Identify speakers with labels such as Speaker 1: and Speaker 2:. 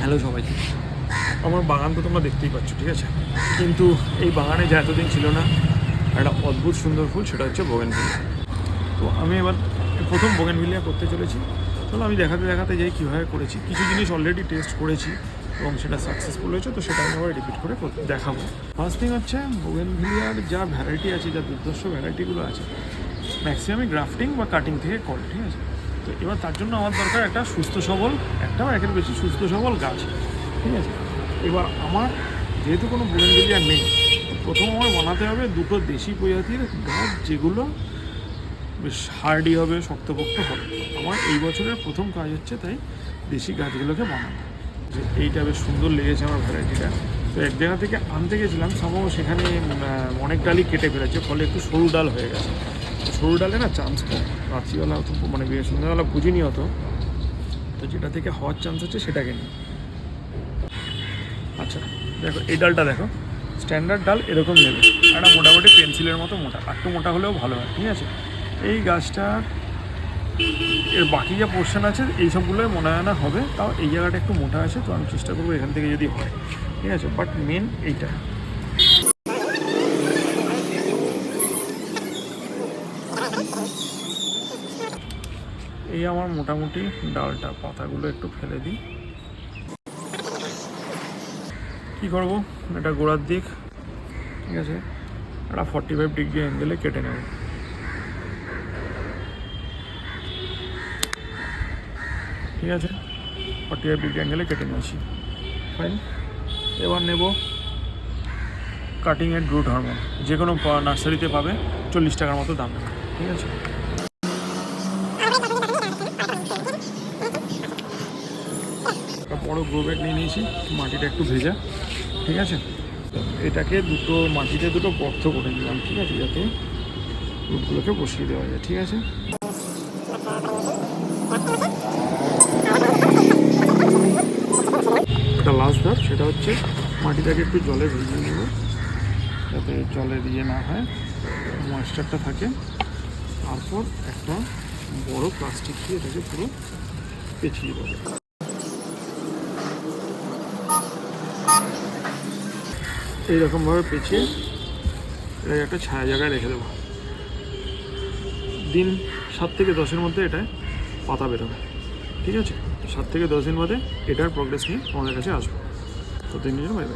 Speaker 1: Hello সবাইকে, আমার বাগান তো তোমরা দেখতেই পাচ্ছ, ঠিক আছে। কিন্তু এই বাগানে যা এতদিন ছিল না একটা অদ্ভুত সুন্দর ফুল, সেটা হচ্ছে বোগেনভিলিয়া। তো আমি এবার প্রথম বোগেনভিলিয়া করতে চলেছি। চলো আমি দেখাতে দেখাতে যাই কীভাবে করেছি। কিছু জিনিস অলরেডি টেস্ট করেছি এবং সেটা সাকসেসফুল হয়েছে, তো সেটা আমি আবার রিপিট করে দেখাবো। ফার্স্ট থিং হচ্ছে বোগেনভিলিয়ার যা ভ্যারাইটি আছে, যা দুর্ধর্ষ ভ্যারাইটিগুলো আছে, ম্যাক্সিমামই গ্রাফটিং বা কাটিং থেকে করে, ঠিক আছে। তো এবার তার জন্য আমার দরকার একটা সুস্থ সবল, একটা বা একের বেশি সুস্থ সবল গাছ, ঠিক আছে। এবার আমার যেহেতু কোনো বোগেনভিলিয়া নেই, প্রথম আমার বানাতে হবে দুটো দেশি প্রজাতির গাছ, যেগুলো বেশ হার্ডি হবে, শক্তপোক্ত হবে। আমার এই বছরের প্রথম কাজ হচ্ছে তাই দেশি গাছগুলোকে বানানো। যে এইটা বেশ সুন্দর লেগেছে আমার ভ্যারাইটিটা। তো এক জায়গা থেকে আনতে গেছিলাম, সম্ভবত সেখানে অনেক ডালই কেটে ফেলেছে, ফলে একটু সরু ডাল হয়ে গেছে। সরু ডালে না চান্স কম, রাত্রিবেলা হতো মানে সন্ধ্যাবেলা বুঝিনি হতো। তো যেটা থেকে হওয়ার চান্স আছে সেটাকে নিই। আচ্ছা দেখো, এই ডালটা দেখো, স্ট্যান্ডার্ড ডাল এরকম নেবে, একটা মোটামুটি পেন্সিলের মতো মোটা, একটু মোটা হলেও ভালো হয়, ঠিক আছে। এই গাছটার এর বাকি যা পোর্শন আছে এই সবগুলোই মনে হয় না হবে, তাও এই জায়গাটা একটু মোটা আছে, তো আমি চেষ্টা করবো এখান থেকে যদি হয়, ঠিক আছে। বাট মেন এইটা। এই আমার মোটামুটি ডালটা, পাতাগুলো একটু ফেলে দিই। কী করবো, এটা গোড়ার দিক, ঠিক আছে, একটা 45 ডিগ্রি অ্যাঙ্গেলে কেটে নেব। ঠিক আছে, 45 ডিগ্রি অ্যাঙ্গেলে কেটে নিয়েছি, ফাইন। এবার নেব কাটিং এর রুট হরমোন, যে কোনো নার্সারিতে পাবে, 40 টাকার মতো দাম, ঠিক আছে। একটা বড় গ্রো ব্যাগ নিয়ে নিয়েছি, মাটিটা একটু ভেজা, ঠিক আছে। এটাকে মাটিতে দুটো গর্ত করে নিলাম, ঠিক আছে, যাতে রুটগুলোকে বসিয়ে দেওয়া যায়, ঠিক আছে। একটা লাস্ট ধাপ, সেটা হচ্ছে মাটিটাকে একটু জলে ভিজিয়ে নেব, যাতে জলে দিয়ে না হয়, ময়েশ্চারটা থাকে। তারপর একটা বড় প্লাস্টিক দিয়ে এটাকে পুরো পেঁচিয়ে দেবো। এইরকমভাবে পেঁচিয়ে এটাকে একটা ছায়া জায়গায় রেখে দেবো। দিন 7 থেকে 10-এর মধ্যে এটায় পাতা বেরোবে, ঠিক আছে। 7 থেকে 10 দিন বাদে এটার প্রোগ্রেস নিয়ে আমাদের কাছে আসবো। তো দিন বাই বাই।